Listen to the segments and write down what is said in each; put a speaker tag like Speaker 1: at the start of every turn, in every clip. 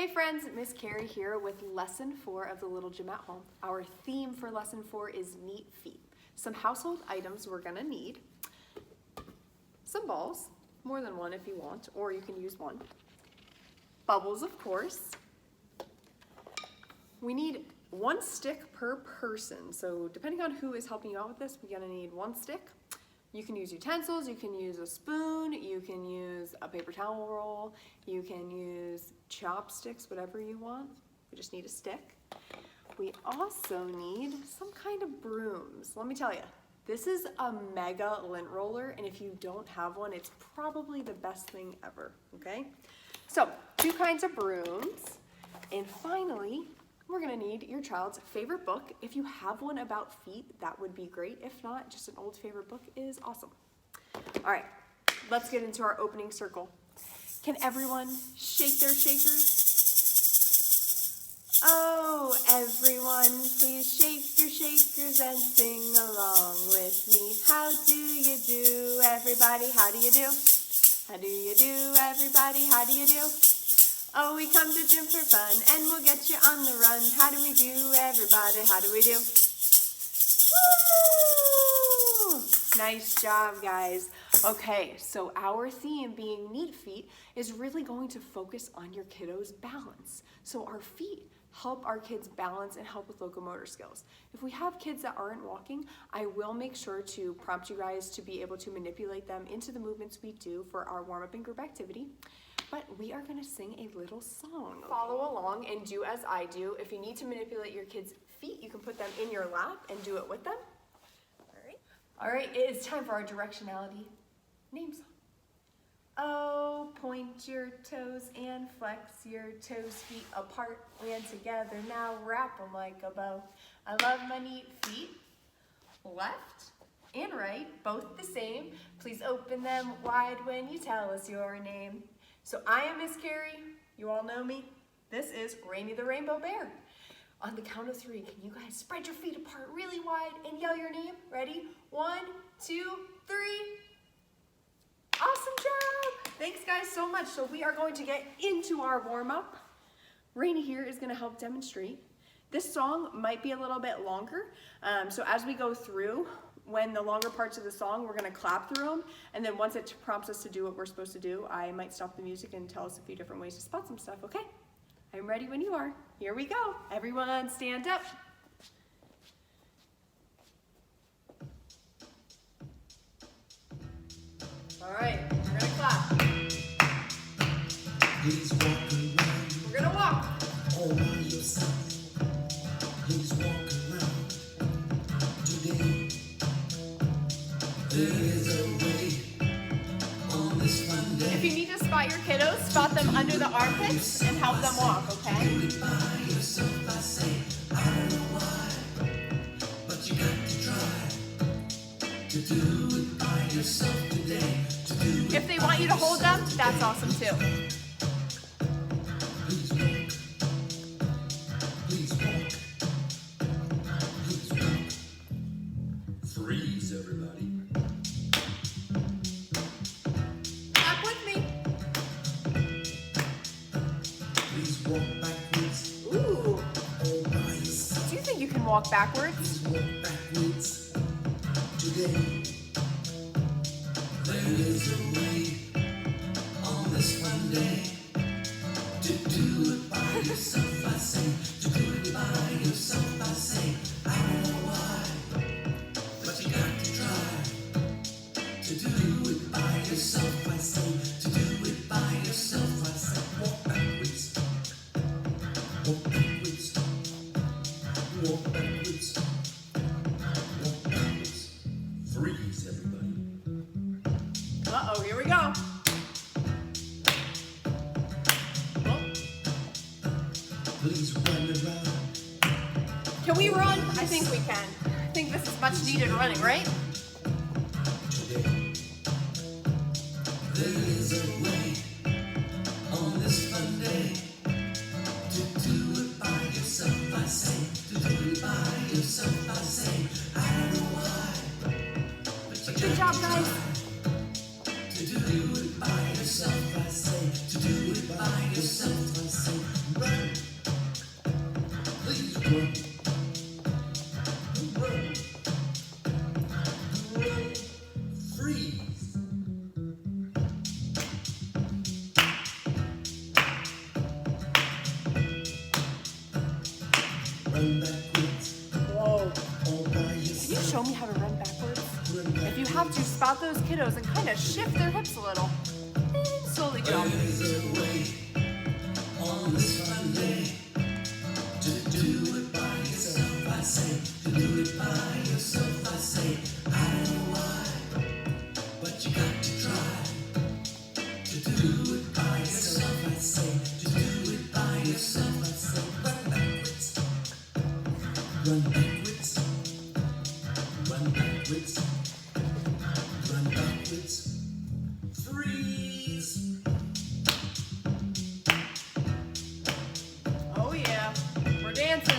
Speaker 1: Hey friends, Miss Carrie here with lesson 4 of the Little Gym at Home. Our theme for lesson 4 is neat feet. Some household items we're gonna need. Some balls, more than one if you want, or you can use one. Bubbles, of course. We need 1 stick per person. So depending on who is helping you out with this, we're gonna need 1 stick. You can use utensils, you can use a spoon, you can use a paper towel roll, you can use chopsticks, whatever you want. We just need a stick. We also need some kind of brooms. Let me tell you, this is a mega lint roller, and if you don't have one, it's probably the best thing ever, okay? So, 2 kinds of brooms, and finally, we're gonna need your child's favorite book. If you have one about feet, that would be great. If not, just an old favorite book is awesome. All right, let's get into our opening circle. Can everyone shake their shakers? Oh, everyone, please shake your shakers and sing along with me. How do you do, everybody? How do you do? How do you do, everybody? How do you do? Oh, we come to gym for fun, and we'll get you on the run. How do we do, everybody? How do we do? Woo! Nice job, guys. Okay, so our theme being neat feet is really going to focus on your kiddos' balance. So our feet help our kids balance and help with locomotor skills. If we have kids that aren't walking, I will make sure to prompt you guys to be able to manipulate them into the movements we do for our warm-up and group activity. But we are gonna sing a little song. Follow along and do as I do. If you need to manipulate your kids' feet, you can put them in your lap and do it with them. All right, it is time for our directionality name song. Oh, point your toes and flex your toes, feet apart and together. Now wrap them like a bow. I love my neat feet. Left and right, both the same. Please open them wide when you tell us your name. So I am Miss Carrie, you all know me. This is Rainy the Rainbow Bear. On the count of 3, can you guys spread your feet apart really wide and yell your name? Ready? 1, 2, 3. Awesome job! Thanks guys so much. So we are going to get into our warm-up. Rainy here is gonna help demonstrate. This song might be a little bit longer, so as we go through, when the longer parts of the song, we're gonna clap through them, and then once it prompts us to do what we're supposed to do, I might stop the music and tell us a few different ways to spot some stuff, okay? I'm ready when you are. Here we go. Everyone stand up. All right, we're gonna clap.
Speaker 2: Please walk around.
Speaker 1: We're gonna walk.
Speaker 2: All by yourself. Please walk around today. There is a way on this fun day.
Speaker 1: If you need to spot your kiddos, spot them under the armpits and help them walk, okay?
Speaker 2: Do it by yourself, I say. I don't know why, but you got to try to do it by yourself today. To do it
Speaker 1: If they want you to hold them, that's awesome too.
Speaker 2: Please walk. Please walk. Please walk. Freeze, everybody.
Speaker 1: Clap with me.
Speaker 2: Please walk backwards.
Speaker 1: Ooh,
Speaker 2: All by yourself.
Speaker 1: do you think you can walk backwards?
Speaker 2: Please walk backwards today. There is a way on this fun day to do it by yourself, I say. To do it by yourself, I say. I don't know why, but you got to try to do it by yourself, I say. To do it by yourself, I say. Walk backwards. Walk backwards. Walk backwards. Walk backwards. Freeze, everybody.
Speaker 1: Uh-oh, here we go. Oh,
Speaker 2: Please run around.
Speaker 1: can we run? I think we can. I think this is much needed running, right?
Speaker 2: Today. There is a way on this fun day to do it by yourself, I say. To do it by yourself, I say. I don't know why, but you
Speaker 1: Good job, guys.
Speaker 2: to do it by yourself, I say. To do it by yourself, I say. run, run, run, freeze. Run backwards,
Speaker 1: Whoa.
Speaker 2: all by
Speaker 1: Can you
Speaker 2: yourself.
Speaker 1: show me how to run backwards?
Speaker 2: Run
Speaker 1: If you have to, spot those kiddos and kind of shift their hips a little. And slowly jump.
Speaker 2: There's a way on this fun day to do it by yourself, I say. To do it by yourself, I say. I don't know why, but you got to try. To do it by yourself, I say. To do it by yourself, I say. Run backwards. Run backwards. Run backwards. Run backwards. Freeze.
Speaker 1: Oh yeah, we're dancing.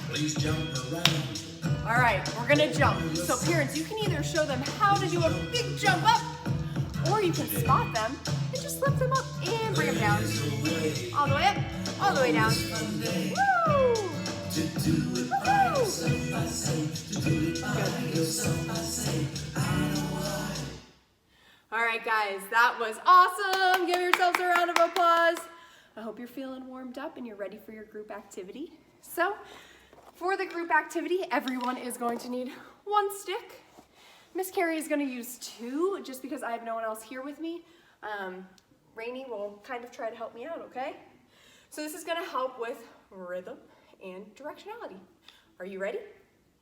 Speaker 2: Please jump around.
Speaker 1: All right, we're gonna jump. So parents, you can either show them how to do a big jump up, or you can spot them and just lift them up and bring them down.
Speaker 2: There's a way
Speaker 1: All the way up, all the way down.
Speaker 2: one day
Speaker 1: Woo!
Speaker 2: to do it by yourself, I say. To do it by yourself, I say. I don't know why.
Speaker 1: All right, guys, that was awesome. Give yourselves a round of applause. I hope you're feeling warmed up and you're ready for your group activity. So, for the group activity, everyone is going to need one stick. Miss Carrie is going to use two, just because I have no one else here with me. Rainey will kind of try to help me out, okay? So this is going to help with rhythm and directionality. Are you ready?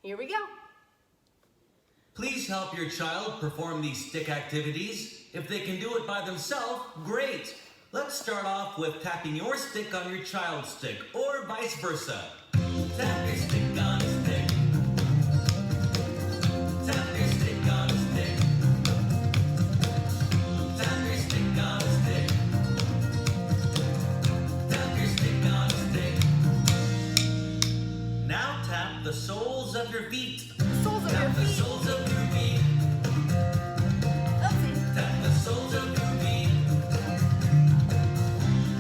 Speaker 1: Here we go.
Speaker 3: Please help your child perform these stick activities. If they can do it by themselves, great. Let's start off with tapping your stick on your child's stick, or vice versa. Tap your stick on a stick. Tap your stick on a stick. Tap your stick on a stick. Tap your stick on a stick. Now tap the soles of your feet.
Speaker 1: Soles of your
Speaker 3: Tap the
Speaker 1: feet.
Speaker 3: soles of your feet.
Speaker 1: Oopsie.
Speaker 3: Tap the soles of your feet.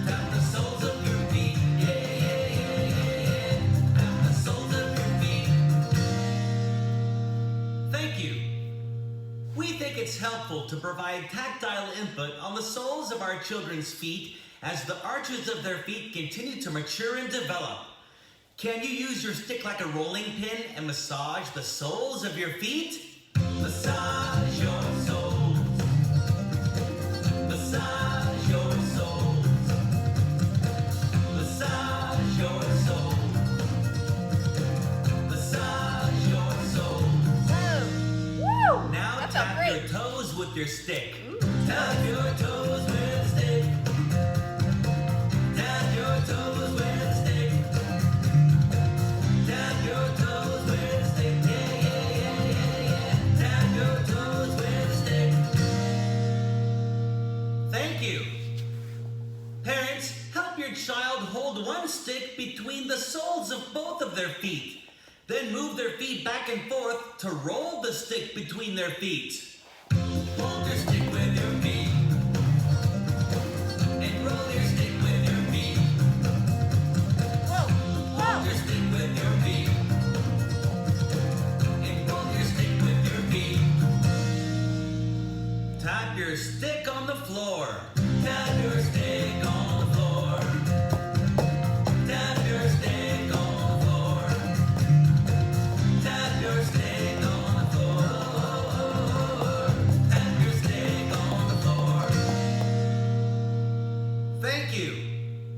Speaker 3: Tap the soles of your feet. Yeah, yeah, yeah, yeah. Tap the soles of your feet. Thank you. We think it's helpful to provide tactile input on the soles of our children's feet as the arches of their feet continue to mature and develop. Can you use your stick like a rolling pin and massage the soles of your feet? Massage your soles. Massage your soles. Massage your soles. Massage your soles.
Speaker 1: Woo!
Speaker 3: Now
Speaker 1: That felt
Speaker 3: tap
Speaker 1: great.
Speaker 3: your toes with your stick. Tap your toes with a stick. Tap your toes with a stick. Tap your toes with a stick. Yeah, yeah, yeah, yeah, yeah. Tap your toes with a stick. Thank you. Parents, help your child hold one stick between the soles of both of their feet. Then move their feet back and forth to roll the stick between their feet. Hold your stick with your feet. And roll your stick with your feet. Hold your stick with your feet. And roll your stick with your feet. Tap your stick on the floor. Tap your stick on the floor. Tap your stick on the floor. Tap your stick on the floor. Tap your stick on the floor. Thank you.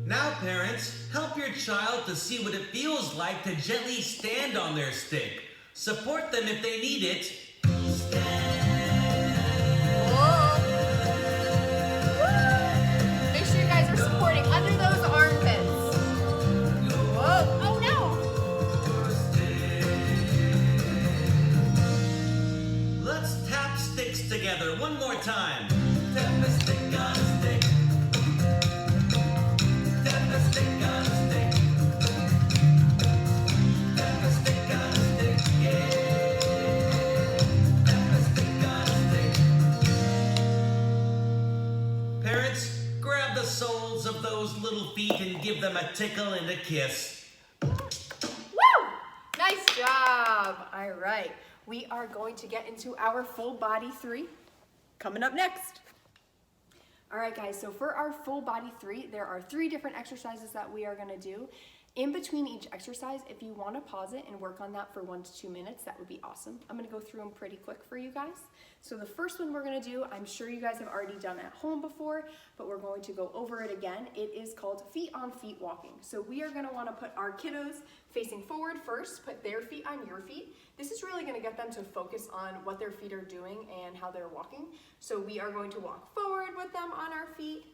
Speaker 3: Now, parents, help your child to see what it feels like to gently stand on their stick. Support them if they need it.
Speaker 1: Make sure you guys are supporting under those armpits. Whoa! Oh no!
Speaker 3: Let's tap sticks together one more time. Tap a stick on a stick. Tap a stick on a stick. Tap a stick on a stick. Yeah. Tap a stick on a stick. Parents, grab the soles of those little feet and give them a tickle and a kiss.
Speaker 1: job. All right, we are going to get into our full body 3 coming up next. All right, guys, so for our full body 3, there are 3 different exercises that we are gonna do. In between each exercise, if you wanna pause it and work on that for 1 to 2 minutes, that would be awesome. I'm gonna go through them pretty quick for you guys. So the first one we're gonna do, I'm sure you guys have already done at home before, but we're going to go over it again. It is called feet on feet walking. So we are gonna wanna put our kiddos facing forward first, put their feet on your feet. This is really gonna get them to focus on what their feet are doing and how they're walking. So we are going to walk forward with them on our feet,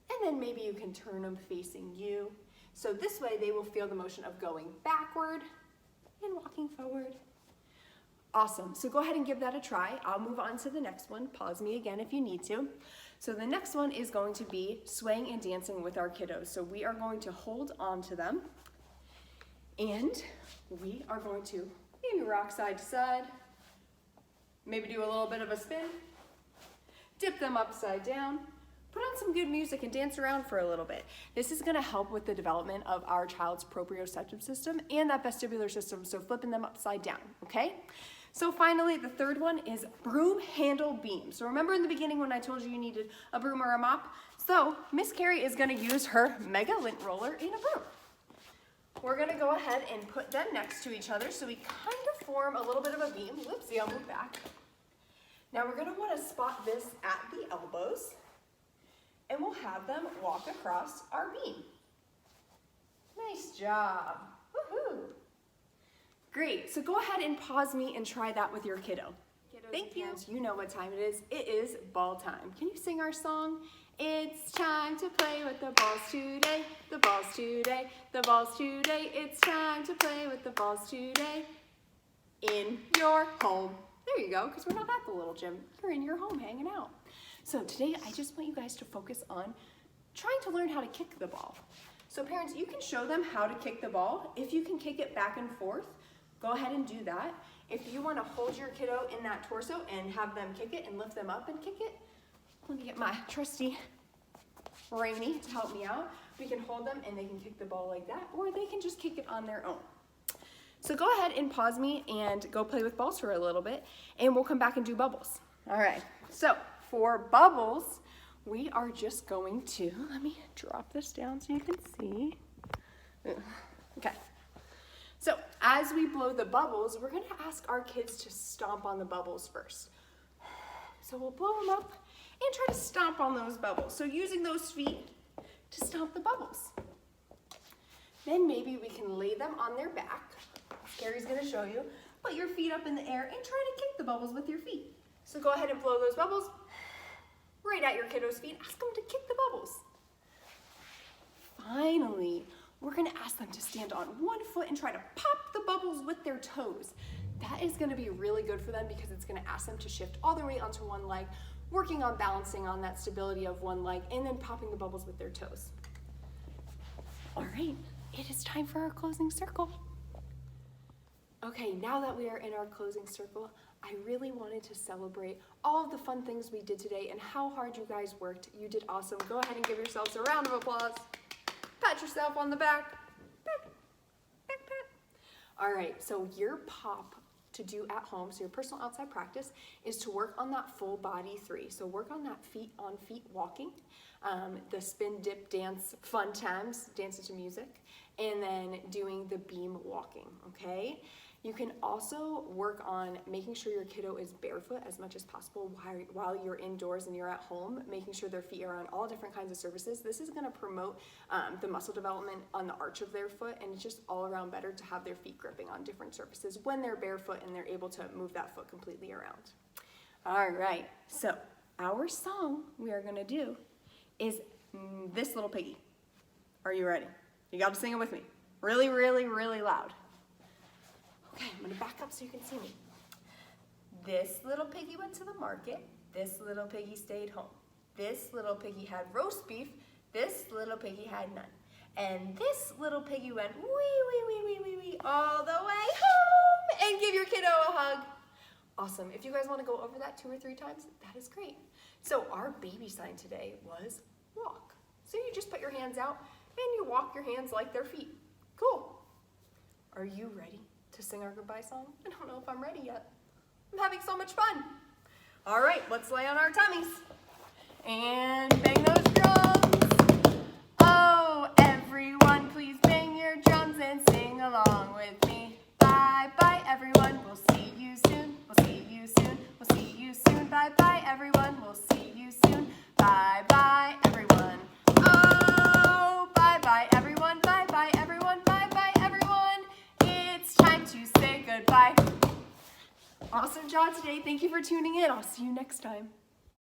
Speaker 1: and then maybe you can turn them facing you. So this way they will feel the motion of going backward and walking forward. Awesome, so go ahead and give that a try. I'll move on to the next one. Pause me again if you need to. So the next one is going to be swaying and dancing with our kiddos. So we are going to hold on to them and we are going to maybe rock side to side, maybe do a little bit of a spin, dip them upside down, put on some good music and dance around for a little bit. This is gonna help with the development of our child's proprioceptive system and that vestibular system, so flipping them upside down, okay? So finally, the third one is broom handle beam. So remember in the beginning when I told you you needed a broom or a mop? So Miss Carrie is gonna use her mega lint roller in a broom. We're gonna go ahead and put them next to each other so we kind of form a little bit of a beam. Whoopsie, I'll move back. Now we're gonna wanna spot this at the elbows, and we'll have them walk across our beam. Nice job, woohoo. Great, so go ahead and pause me and try that with your kiddo. Thank you. You know what time it is. It is ball time. Can you sing our song? It's time to play with the balls today, the balls today, the balls today. It's time to play with the balls today in your home. There you go, because we're not at the little gym. You're in your home hanging out. So today, I just want you guys to focus on trying to learn how to kick the ball. So parents, you can show them how to kick the ball. If you can kick it back and forth, go ahead and do that. If you want to hold your kiddo in that torso and have them kick it and lift them up and kick it, let me get my trusty Rainy to help me out. We can hold them and they can kick the ball like that, or they can just kick it on their own. So go ahead and pause me and go play with balls for a little bit, and we'll come back and do bubbles. All right, so for bubbles, we are just going to, let me drop this down so you can see. Okay. So as we blow the bubbles, we're gonna ask our kids to stomp on the bubbles first. So we'll blow them up and try to stomp on those bubbles. So using those feet to stomp the bubbles. Then maybe we can lay them on their back. Carrie's gonna show you. Put your feet up in the air and try to kick the bubbles with your feet. So go ahead and blow those bubbles right at your kiddo's feet. Ask them to kick the bubbles. Finally, we're gonna ask them to stand on one foot and try to pop the bubbles with their toes. That is gonna be really good for them because it's gonna ask them to shift all their weight onto one leg, working on balancing on that stability of one leg, and then popping the bubbles with their toes. All right, it is time for our closing circle. Okay, now that we are in our closing circle, I really wanted to celebrate all of the fun things we did today and how hard you guys worked. You did awesome. Go ahead and give yourselves a round of applause. Pat yourself on the back. Pat, pat, pat. All right, so your pop to do at home, so your personal outside practice, is to work on that full body 3. So work on that feet on feet walking, the spin, dip, dance, fun times, dancing to music, and then doing the beam walking, okay? You can also work on making sure your kiddo is barefoot as much as possible while you're indoors and you're at home, making sure their feet are on all different kinds of surfaces. This is gonna promote the muscle development on the arch of their foot, and it's just all around better to have their feet gripping on different surfaces when they're barefoot and they're able to move that foot completely around. All right, so our song we are gonna do is This Little Piggy. Are you ready? You gotta sing it with me. Really, really, really loud. Okay, I'm gonna back up so you can see me. This little piggy went to the market. This little piggy stayed home. This little piggy had roast beef. This little piggy had none. And this little piggy went wee, wee, wee, wee, wee, wee, all the way home. And give your kiddo a hug. Awesome. If you guys wanna go over that 2 or 3 times, that is great. So our baby sign today was walk. So you just put your hands out and you walk your hands like their feet. Cool. Are you ready to to sing our goodbye song. I don't know if I'm ready yet. I'm having so much fun. All right, let's lay on our tummies and bang those drums. Oh, everyone, please bang your drums and sing along with me. Bye bye, everyone. We'll see you soon. We'll see you soon. We'll see you soon. Bye bye, everyone. We'll see you soon. Bye bye, everyone. Oh, bye bye, everyone. Bye bye, everyone. Bye bye, everyone. It's time to say goodbye. Awesome job today. Thank you for tuning in. I'll see you next time.